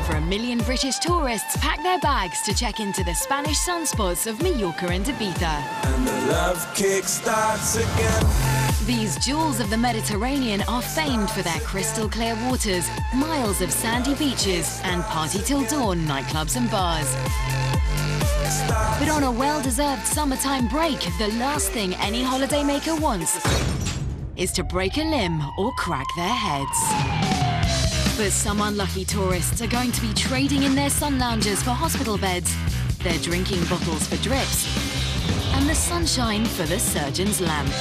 over 1 million British tourists pack their bags to check into the Spanish sunspots of Mallorca and Ibiza. And the love kick starts again. These jewels of the Mediterranean are famed for their crystal clear waters, miles of sandy beaches, and party till dawn nightclubs and bars. But on a well-deserved summertime break, the last thing any holidaymaker wants is to break a limb or crack their heads. But some unlucky tourists are going to be trading in their sun loungers for hospital beds, their drinking bottles for drips, and the sunshine for the surgeon's lamp.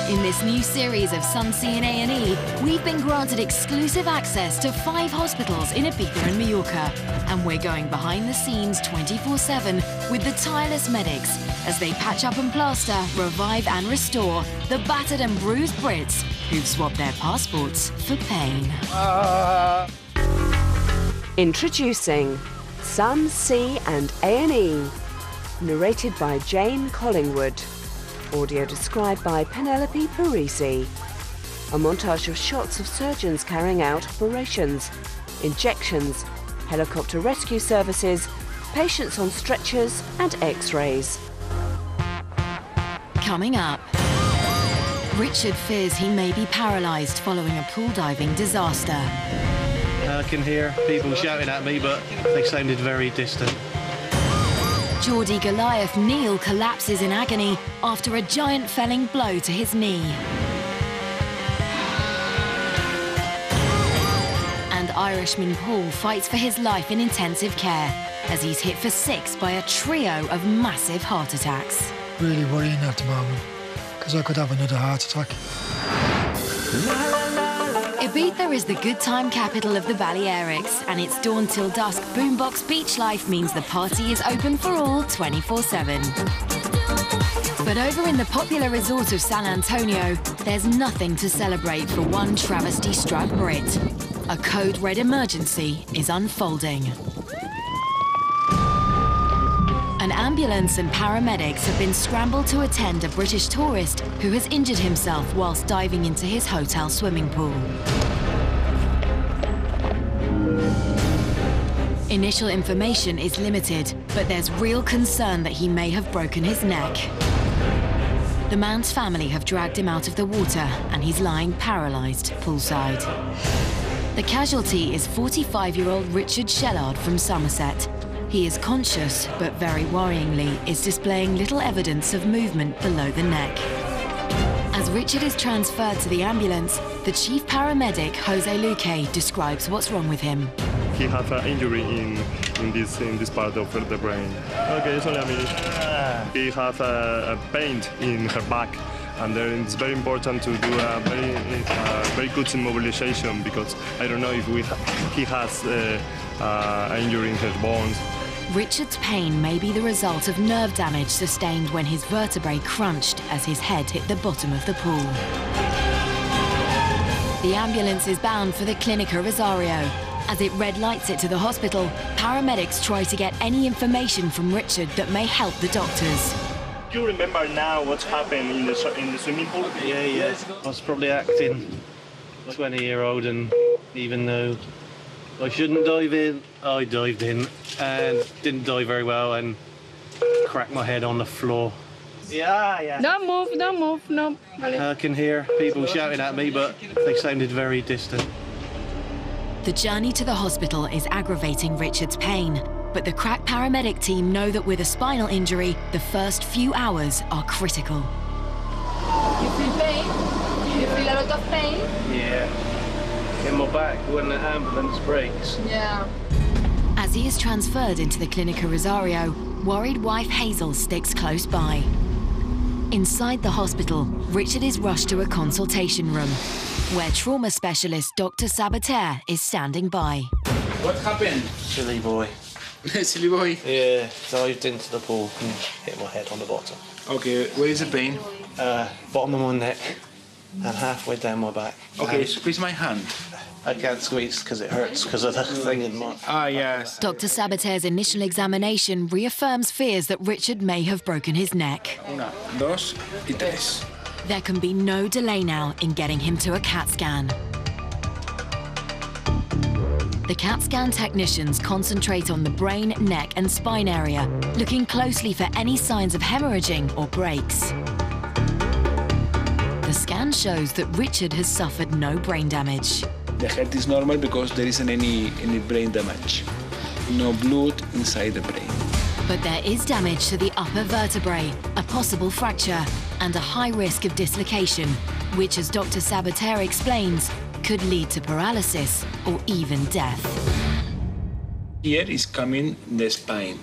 In this new series of Sea and A+E, we've been granted exclusive access to 5 hospitals in Ibiza and Mallorca, and we're going behind the scenes 24/7 with the tireless medics as they patch up and plaster, revive and restore the battered and bruised Brits who've swapped their passports for pain. Introducing Sea and A+E, narrated by Jane Collingwood. Audio described by Penelope Parisi. A montage of shots of surgeons carrying out operations, injections, helicopter rescue services, patients on stretchers and x-rays. Coming up, Richard fears he may be paralysed following a pool diving disaster. I can hear people shouting at me, but they sounded very distant. Geordie Goliath Neil collapses in agony after a giant felling blow to his knee. And Irishman Paul fights for his life in intensive care as he's hit for 6 by a trio of massive heart attacks. Really worrying at the moment, because I could have another heart attack. Ibiza is the good time capital of the Balearics, and its dawn till dusk boombox beach life means the party is open for all 24/7. But over in the popular resort of San Antonio, there's nothing to celebrate for one travesty-struck Brit. A code red emergency is unfolding. An ambulance and paramedics have been scrambled to attend a British tourist who has injured himself whilst diving into his hotel swimming pool. Initial information is limited, but there's real concern that he may have broken his neck. The man's family have dragged him out of the water and he's lying paralysed poolside. The casualty is 45-year-old Richard Shellard from Somerset. He is conscious, but very worryingly, is displaying little evidence of movement below the neck. As Richard is transferred to the ambulance, the chief paramedic, Jose Luque, describes what's wrong with him. He has an injury in this part of the brain. Okay, sorry, he has a pain in her back, and then it's very important to do a very good immobilization, because I don't know if he has an injury in his bones. Richard's pain may be the result of nerve damage sustained when his vertebrae crunched as his head hit the bottom of the pool. The ambulance is bound for the Clinica Rosario. As it red lights it to the hospital, paramedics try to get any information from Richard that may help the doctors. Do you remember now what's happened in the swimming pool? Yeah. I was probably acting 20-year-old, and even though I shouldn't dive in, I dived in and didn't dive very well and cracked my head on the floor. Yeah. Don't move, no. I can hear people shouting at me, but they sounded very distant. The journey to the hospital is aggravating Richard's pain, but the crack paramedic team know that with a spinal injury, the first few hours are critical. You feel pain? You feel a lot of pain? Yeah. In my back when the ambulance brakes. Yeah. As he is transferred into the Clinica Rosario, worried wife Hazel sticks close by. Inside the hospital, Richard is rushed to a consultation room, where trauma specialist Dr. Sabater is standing by. What happened? Silly boy. Silly boy? Yeah, dived into the pool and hit my head on the bottom. Okay, where is the pain? Bottom of my neck and halfway down my back. Okay, squeeze my hand. I can't squeeze because it hurts because of the thing in my... Ah, yes. Dr. Sabater's initial examination reaffirms fears that Richard may have broken his neck. 1, 2, y 3. There can be no delay now in getting him to a CAT scan. The CAT scan technicians concentrate on the brain, neck and spine area, looking closely for any signs of hemorrhaging or breaks. The scan shows that Richard has suffered no brain damage. The heart is normal because there isn't any brain damage. No blood inside the brain. But there is damage to the upper vertebrae, a possible fracture, and a high risk of dislocation, which, as Dr. Sabater explains, could lead to paralysis or even death. Here is coming the spine.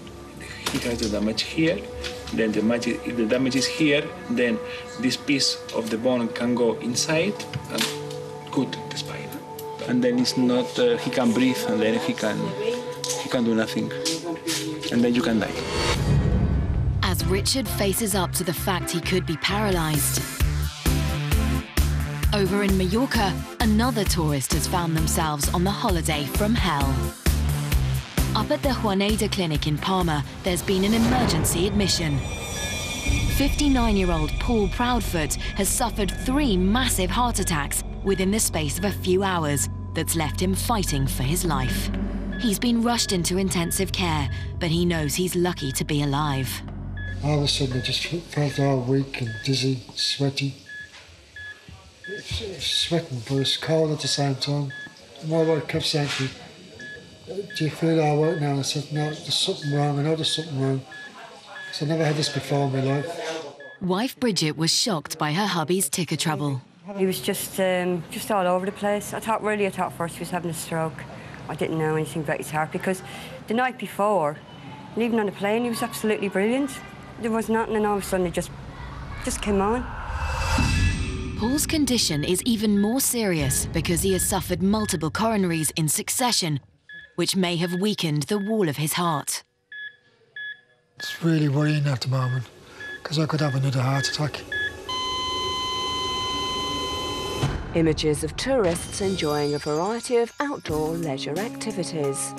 He has the damage here, then if the damage is here, then this piece of the bone can go inside and cut the spine. And then it's not, he can breathe, and then he can do nothing. And then you can die. As Richard faces up to the fact he could be paralyzed. Over in Mallorca, another tourist has found themselves on the holiday from hell. Up at the Juaneda Clinic in Palma, there's been an emergency admission. 59-year-old Paul Proudfoot has suffered 3 massive heart attacks within the space of a few hours that's left him fighting for his life. He's been rushed into intensive care, but he knows he's lucky to be alive. All of a sudden I just felt all weak and dizzy, sweaty. Sweating, but it's cold at the same time. My wife kept saying to me, "Do you feel all right now?" And I said, "No, there's something wrong. I know there's something wrong." Because I never had this before in my life. Wife Bridget was shocked by her hubby's ticker trouble. He was just all over the place. I thought first he was having a stroke. I didn't know anything about his heart because the night before, and even on the plane, he was absolutely brilliant. There was nothing, and all of a sudden it just came on. Paul's condition is even more serious because he has suffered multiple coronaries in succession, which may have weakened the wall of his heart. It's really worrying at the moment because I could have another heart attack. Images of tourists enjoying a variety of outdoor leisure activities.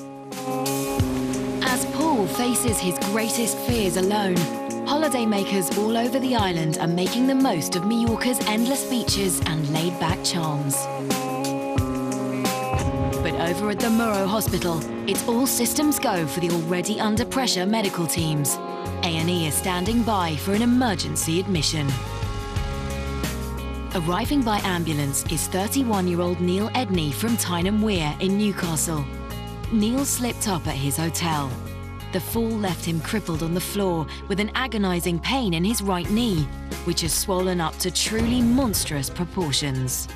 As Paul faces his greatest fears alone, holidaymakers all over the island are making the most of Mallorca's endless beaches and laid-back charms. But over at the Muro Hospital, it's all systems go for the already under-pressure medical teams. A&E is standing by for an emergency admission. Arriving by ambulance is 31-year-old Neil Edney from Tyne Weir in Newcastle. Neil slipped up at his hotel. The fall left him crippled on the floor with an agonising pain in his right knee, which has swollen up to truly monstrous proportions.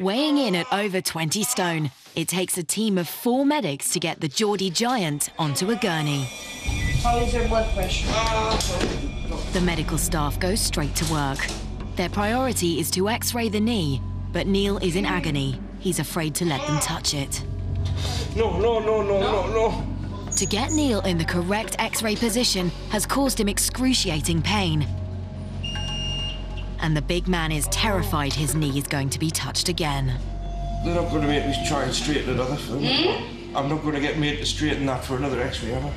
Weighing in at over 20 stone, it takes a team of 4 medics to get the Geordie giant onto a gurney. How is your blood pressure? The medical staff goes straight to work. Their priority is to X-ray the knee, but Neil is in agony. He's afraid to let them touch it. No. To get Neil in the correct X-ray position has caused him excruciating pain. And the big man is terrified his knee is going to be touched again. They're not going to make me try and straighten it, are they? I'm not going to get made to straighten that for another X-ray, am I?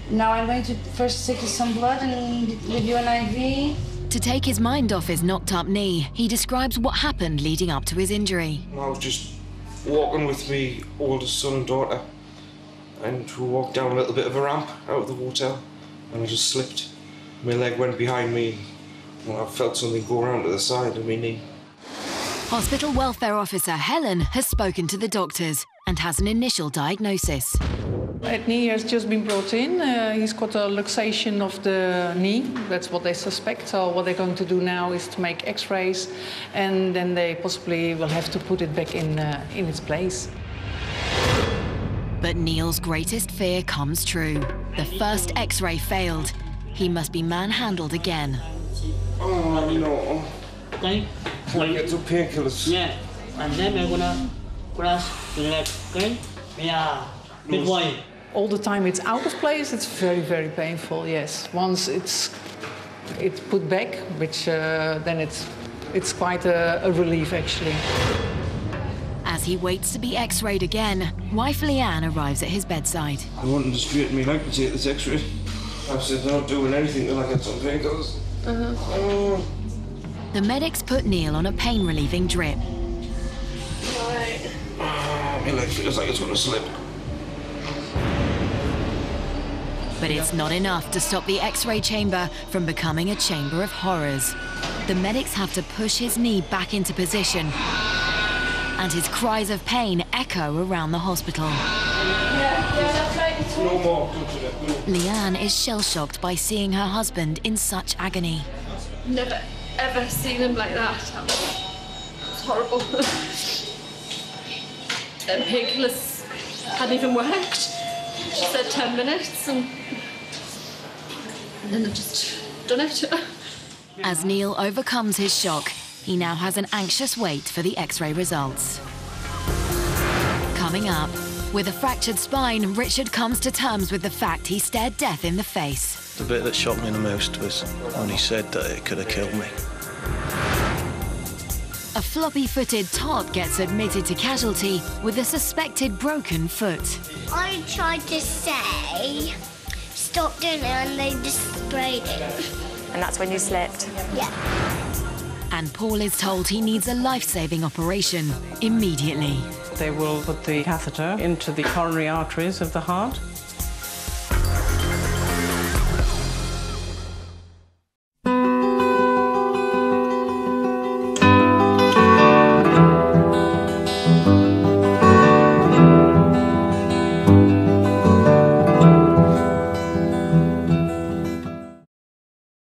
Now I'm going to first take you some blood and give you an IV. To take his mind off his knocked-up knee, he describes what happened leading up to his injury. I was just walking with my oldest son and daughter, and we walked down a little bit of a ramp out of the hotel, and I just slipped. My leg went behind me, and I felt something go around to the side of my knee. Hospital welfare officer Helen has spoken to the doctors and has an initial diagnosis. Edney has just been brought in. He's got a luxation of the knee. That's what they suspect. So what they're going to do now is to make X-rays, and then they possibly will have to put it back in its place. But Neil's greatest fear comes true. The first X-ray failed. He must be manhandled again. Oh no! Okay. Can I get some painkillers? Yeah, and then we're gonna cross the leg. Okay? Yeah. Bit wide. All the time it's out of place, it's very, very painful, yes. Once it's put back, which then it's quite a relief, actually. As he waits to be X-rayed again, wife Leanne arrives at his bedside. I wanted to straighten me leg to take this X-ray. I said, I'm not doing anything till I get some painkillers. The medics put Neil on a pain-relieving drip. My leg feels like it's going to slip. But it's not enough to stop the X-ray chamber from becoming a chamber of horrors. The medics have to push his knee back into position, and his cries of pain echo around the hospital. No more. Leanne is shell-shocked by seeing her husband in such agony. Never, ever seen him like that. It's horrible. The painkillers hadn't even worked. She said 10 minutes, and then I've just done it. As Neil overcomes his shock, he now has an anxious wait for the X-ray results. Coming up, with a fractured spine, Richard comes to terms with the fact he stared death in the face. The bit that shocked me the most was when he said that it could have killed me. A floppy-footed Todd gets admitted to casualty with a suspected broken foot. I tried to say, stop doing it, and they just sprayed it. And that's when you slipped? Yeah. And Paul is told he needs a life-saving operation immediately. They will put the catheter into the coronary arteries of the heart